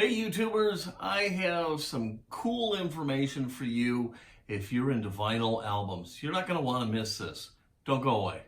Hey YouTubers, I have some cool information for you if you're into vinyl albums. You're not going to want to miss this. Don't go away.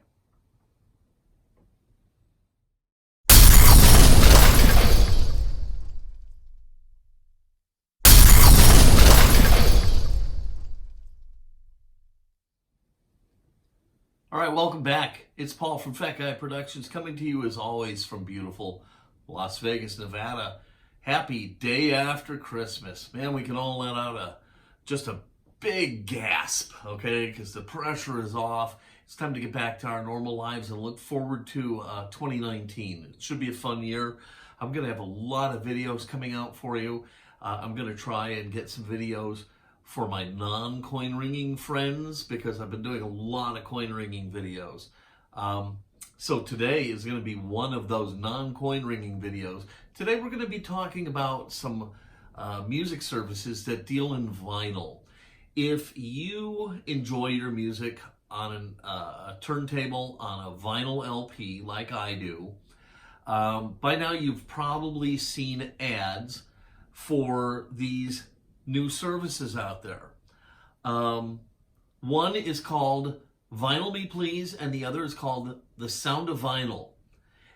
All right, welcome back. It's Paul from Fat Guy Productions coming to you as always from beautiful Las Vegas, Nevada. Happy day after Christmas. Man, we can all let out just a big gasp, okay? Because the pressure is off. It's time to get back to our normal lives and look forward to 2019. It should be a fun year. I'm going to have a lot of videos coming out for you. I'm going to try and get some videos for my non-coin ringing friends because I've been doing a lot of coin ringing videos. So today is going to be one of those non-coin ringing videos. Today we're going to be talking about some music services that deal in vinyl. If you enjoy your music on a turntable, on a vinyl LP like I do, by now you've probably seen ads for these new services out there. One is called Vinyl Me Please, and the other is called The Sound of Vinyl.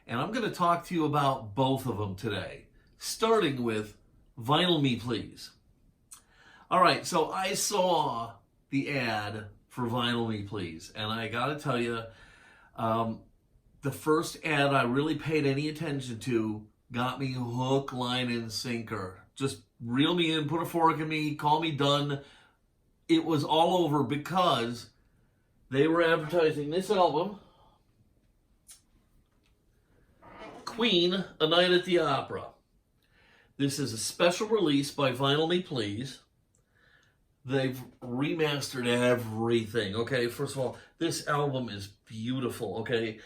And I'm going to talk to you about both of them today, starting with Vinyl Me Please. All right, so I saw the ad for Vinyl Me Please, and I got to tell you, the first ad I really paid any attention to got me hook, line, and sinker. Just reel me in, put a fork in me, call me done. It was all over because they were advertising this album, Queen, A Night at the Opera. This is a special release by Vinyl Me Please. They've remastered everything, okay? First of all, this album is beautiful, okay?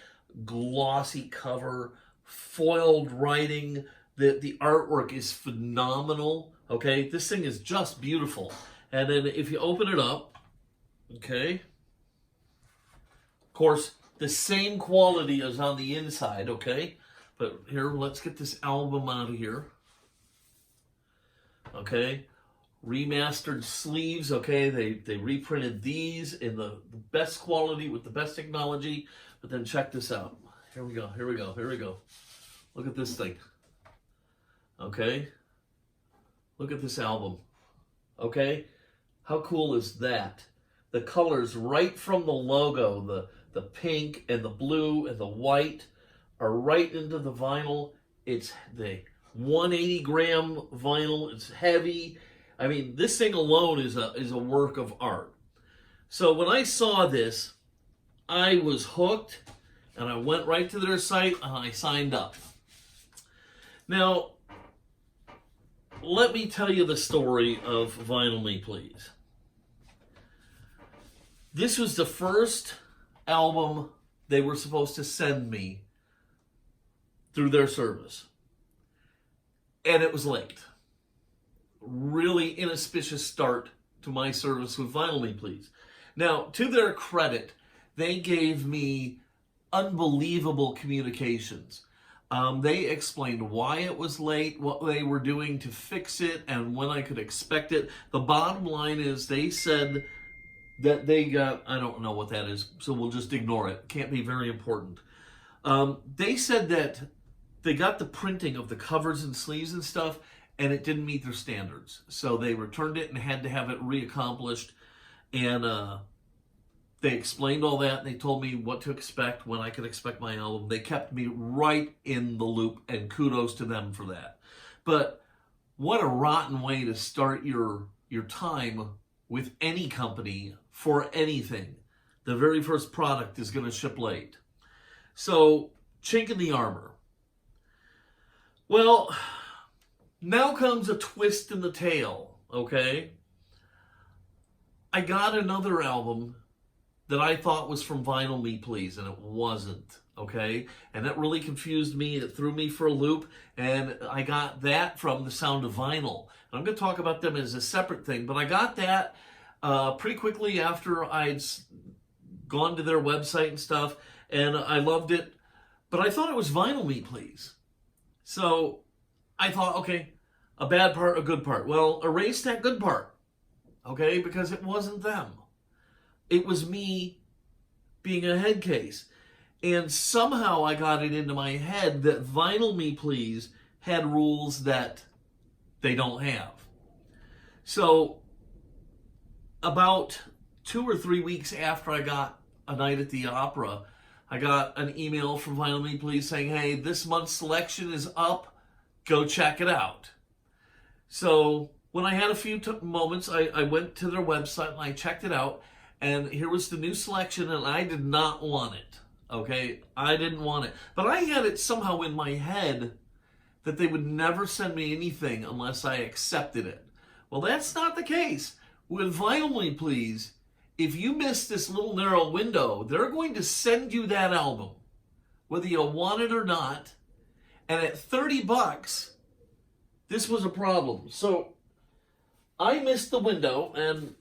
Glossy cover, foiled writing. The artwork is phenomenal, okay? This thing is just beautiful. And then if you open it up, okay? Of course, the same quality as on the inside, okay? But here, let's get this album out of here. Okay? Remastered sleeves, okay? They reprinted these in the best quality with the best technology. But then check this out. Here we go, here we go, here we go. Look at this thing. Okay? Look at this album. Okay? How cool is that? The colors right from the logo, the pink and the blue and the white are right into the vinyl. It's the 180 gram vinyl. It's heavy. I mean, this thing alone is a work of art. So when I saw this, I was hooked and I went right to their site and I signed up. Now, let me tell you the story of Vinyl Me Please. This was the first album they were supposed to send me through their service. And it was late. Really inauspicious start to my service with Vinyl Me Please. Now, to their credit, they gave me unbelievable communications. They explained why it was late, what they were doing to fix it, and when I could expect it. The bottom line is they said that they got, I don't know what that is, so we'll just ignore it. Can't be very important. They said that they got the printing of the covers and sleeves and stuff, and it didn't meet their standards. So they returned it and had to have it reaccomplished. And they explained all that. They told me what to expect, when I could expect my album. They kept me right in the loop, and kudos to them for that. But what a rotten way to start your time with any company for anything. The very first product is going to ship late. So, chink in the armor. Well, now comes a twist in the tale, okay? I got another album that I thought was from Vinyl Me Please, and it wasn't, okay? And that really confused me. It threw me for a loop, and I got that from The Sound of Vinyl. And I'm going to talk about them as a separate thing, but I got that pretty quickly after I'd gone to their website and stuff, and I loved it. But I thought it was Vinyl Me Please. So I thought, okay, a bad part, a good part. Well, erase that good part, okay? Because it wasn't them. It was me being a head case. And somehow I got it into my head that Vinyl Me Please had rules that they don't have. So about 2 or 3 weeks after I got A Night at the Opera, I got an email from Vinyl Me Please saying, hey, this month's selection is up. Go check it out. So when I had a few moments, I went to their website and I checked it out. And here was the new selection, and I did not want it. Okay, I didn't want it. But I had it somehow in my head that they would never send me anything unless I accepted it. Well, that's not the case. With Vinyl Me Please, if you miss this little narrow window, they're going to send you that album, whether you want it or not. And at $30, this was a problem. So I missed the window, and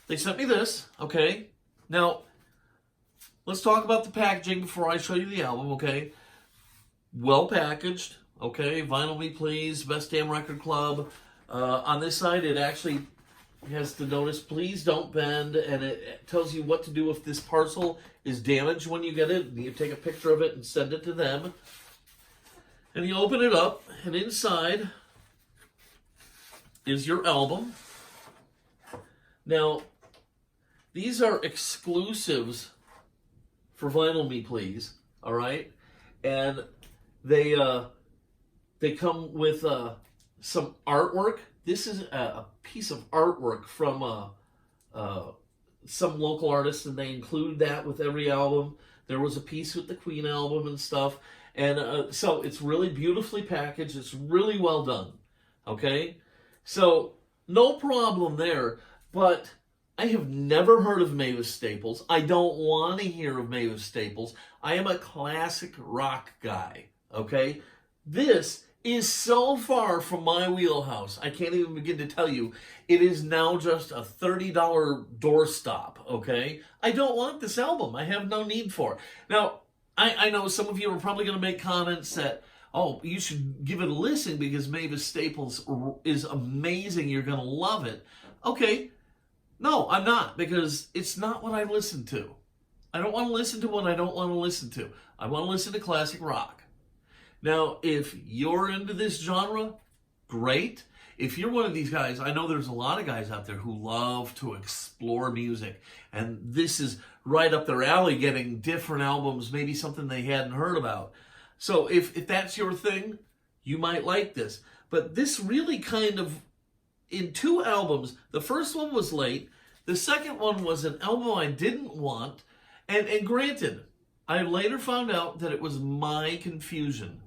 they sent me this, okay? Now, let's talk about the packaging before I show you the album, okay? Well packaged, okay? Vinyl Me Please, Best Damn Record Club. On this side, it actually has the notice, please don't bend, and it tells you what to do if this parcel is damaged when you get it. You take a picture of it and send it to them. And you open it up, and inside is your album. Now, these are exclusives for Vinyl Me Please, all right? And they come with some artwork. This is a piece of artwork from some local artists, and they include that with every album. There was a piece with the Queen album and stuff. And so it's really beautifully packaged. It's really well done, okay? So no problem there, but I have never heard of Mavis Staples. I don't want to hear of Mavis Staples. I am a classic rock guy, okay? This is so far from my wheelhouse. I can't even begin to tell you. It is now just a $30 doorstop, okay? I don't want this album. I have no need for it. Now, I know some of you are probably going to make comments that, oh, you should give it a listen because Mavis Staples is amazing. You're going to love it. Okay. No, I'm not, because it's not what I listen to. I don't want to listen to what I don't want to listen to. I want to listen to classic rock. Now, if you're into this genre, great. If you're one of these guys, I know there's a lot of guys out there who love to explore music, and this is right up their alley, getting different albums, maybe something they hadn't heard about. So if that's your thing, you might like this. But this really kind of, in 2 albums, the first one was late, the second one was an album I didn't want, and granted, I later found out that it was my confusion.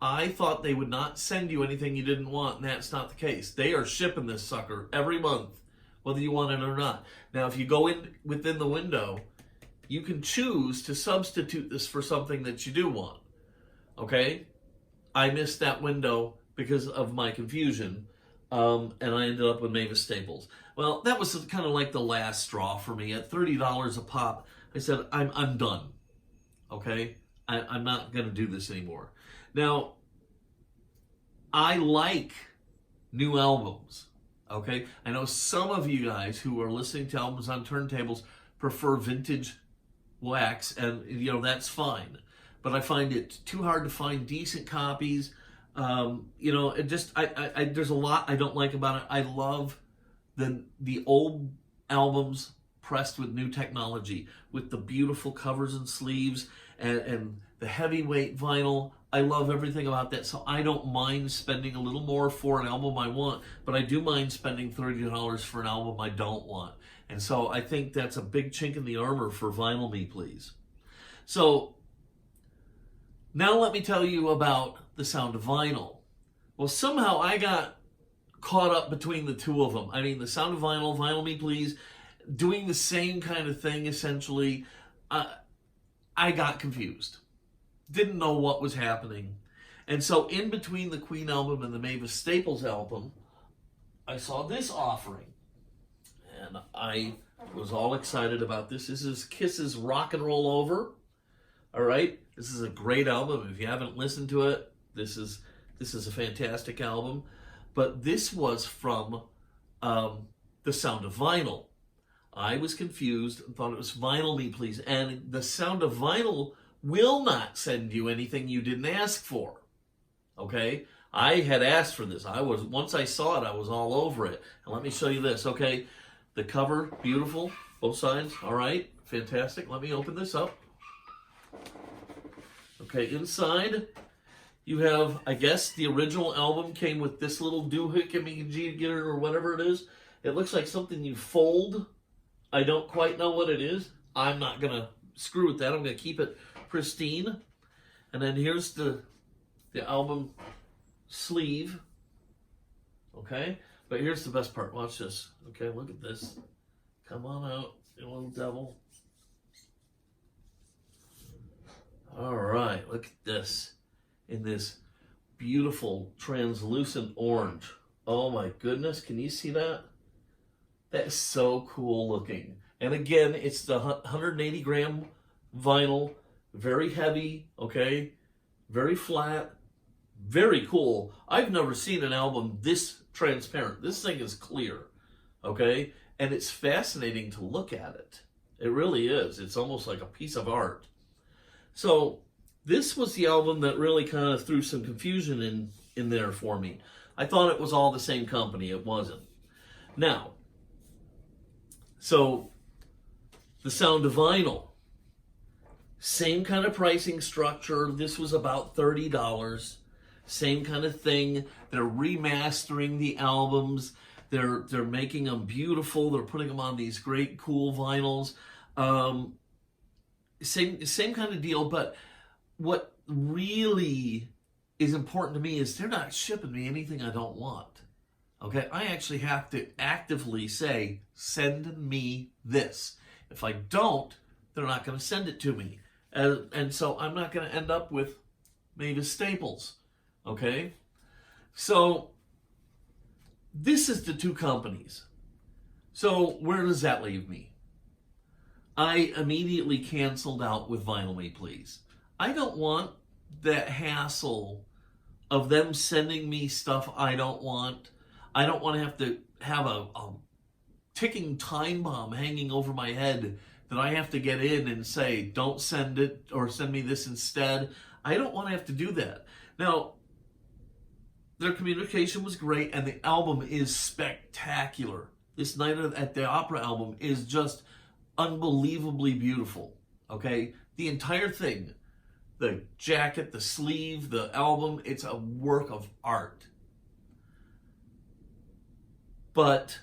I thought they would not send you anything you didn't want, and that's not the case. They are shipping this sucker every month, whether you want it or not. Now, if you go in within the window, you can choose to substitute this for something that you do want, okay? I missed that window because of my confusion, and I ended up with Mavis Staples. Well, that was kind of like the last straw for me. At $30 a pop, I said, I'm done, okay? I'm not going to do this anymore. Now, I like new albums, okay? I know some of you guys who are listening to albums on turntables prefer vintage wax, and, you know, that's fine. But I find it too hard to find decent copies. You know, it just, there's a lot I don't like about it. I love the old albums pressed with new technology, with the beautiful covers and sleeves, and the heavyweight vinyl. I love everything about that, so I don't mind spending a little more for an album I want, but I do mind spending $30 for an album I don't want. And so I think that's a big chink in the armor for Vinyl Me Please. So now let me tell you about the sound of vinyl. Well, somehow I got caught up between the two of them. I mean, the sound of vinyl, Vinyl Me Please, doing the same kind of thing essentially. I got confused. Didn't know what was happening. And so in between the Queen album and the Mavis Staples album, I saw this offering. And I was all excited about this. This is Kiss's Rock and Roll Over. All right? This is a great album. If you haven't listened to it, this is This is a fantastic album, but this was from The Sound of Vinyl. I was confused and thought it was Vinyl Me Please, and The Sound of Vinyl will not send you anything you didn't ask for. Okay? I had asked for this. Once I saw it, I was all over it. And let me show you this, okay? The cover, beautiful, both sides, all right, fantastic. Let me open this up. Okay, inside you have, I guess the original album came with this little doohickey or whatever it is. It looks like something you fold. I don't quite know what it is. I'm not going to screw with that. I'm going to keep it pristine. And then here's the album sleeve. Okay? But here's the best part. Watch this. Okay, look at this. Come on out, you little devil. All right, look at this. In this beautiful translucent orange. Oh my goodness, can you see that? That is so cool looking. And again, it's the 180 gram vinyl, very heavy, okay? Very flat, very cool. I've never seen an album this transparent. This thing is clear, okay? And it's fascinating to look at it. It really is. It's almost like a piece of art. So this was the album that really kind of threw some confusion in there for me. I thought it was all the same company. It wasn't. Now, so The Sound of Vinyl, same kind of pricing structure. This was about $30. Same kind of thing. They're remastering the albums. They're making them beautiful. They're putting them on these great, cool vinyls. Same kind of deal, but what really is important to me is they're not shipping me anything I don't want. Okay, I actually have to actively say, send me this. If I don't, they're not going to send it to me. And so I'm not going to end up with Mavis Staples. Okay? So this is the two companies. So where does that leave me? I immediately canceled out with Vinyl Me Please. I don't want that hassle of them sending me stuff I don't want. I don't want to have a ticking time bomb hanging over my head that I have to get in and say, don't send it or send me this instead. I don't want to have to do that. Now, their communication was great and the album is spectacular. This Night at the Opera album is just unbelievably beautiful, okay? The entire thing, the jacket, the sleeve, the album, it's a work of art. But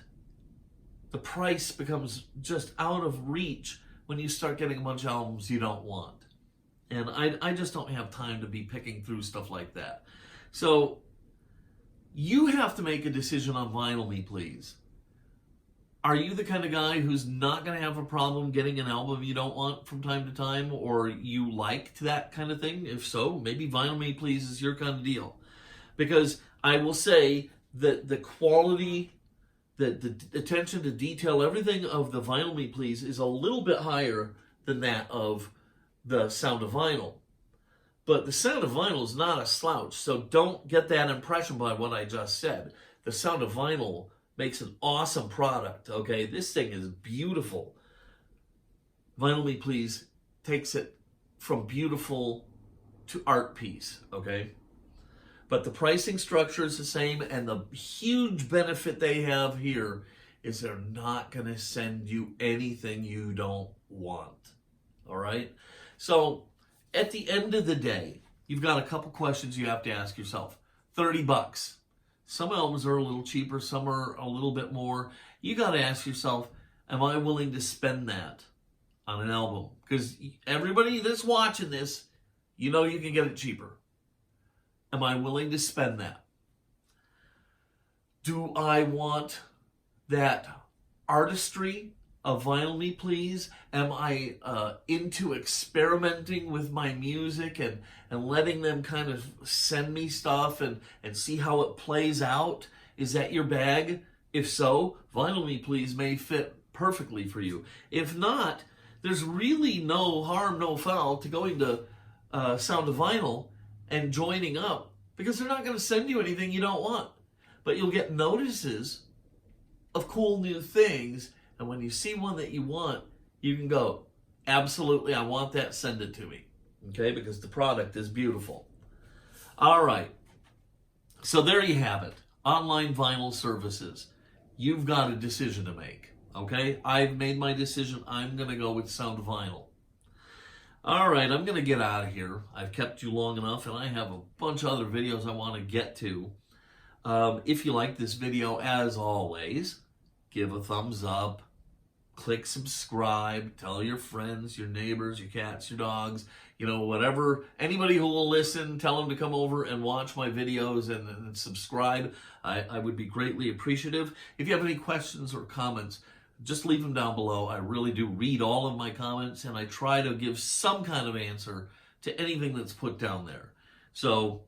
the price becomes just out of reach when you start getting a bunch of albums you don't want. And I just don't have time to be picking through stuff like that. So you have to make a decision on Vinyl Me Please. Are you the kind of guy who's not going to have a problem getting an album you don't want from time to time, or you liked that kind of thing? If so, maybe Vinyl Me Please is your kind of deal. Because I will say that the quality, the attention to detail, everything of the Vinyl Me Please is a little bit higher than that of the Sound of Vinyl. But the Sound of Vinyl is not a slouch, so don't get that impression by what I just said. The Sound of Vinyl makes an awesome product, okay? This thing is beautiful. Vinyl Me Please takes it from beautiful to art piece, okay? But the pricing structure is the same, and the huge benefit they have here is they're not going to send you anything you don't want, all right? So at the end of the day, you've got a couple questions you have to ask yourself. $30. Some albums are a little cheaper, some are a little bit more. You got to ask yourself, am I willing to spend that on an album? Because everybody that's watching this, you know you can get it cheaper. Am I willing to spend that? Do I want that artistry of Vinyl Me Please? Am I into experimenting with my music and letting them kind of send me stuff and see how it plays out? Is that your bag? If so, Vinyl Me Please may fit perfectly for you. If not, there's really no harm, no foul to going to Sound of Vinyl and joining up because they're not going to send you anything you don't want. But you'll get notices of cool new things, and when you see one that you want, you can go, absolutely, I want that, send it to me. Okay, because the product is beautiful. All right, so there you have it. Online vinyl services. You've got a decision to make. Okay, I've made my decision. I'm going to go with Sound Vinyl. All right, I'm going to get out of here. I've kept you long enough, and I have a bunch of other videos I want to get to. If you like this video, as always, give a thumbs up, click subscribe, tell your friends, your neighbors, your cats, your dogs, you know, whatever. Anybody who will listen, tell them to come over and watch my videos and subscribe. I would be greatly appreciative. If you have any questions or comments, just leave them down below. I really do read all of my comments, and I try to give some kind of answer to anything that's put down there. So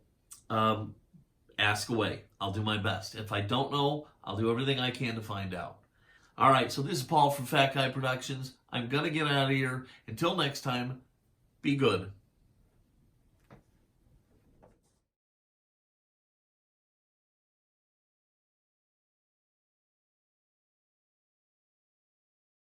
ask away. I'll do my best. If I don't know, I'll do everything I can to find out. All right, so this is Paul from Fat Guy Productions. I'm going to get out of here. Until next time, be good.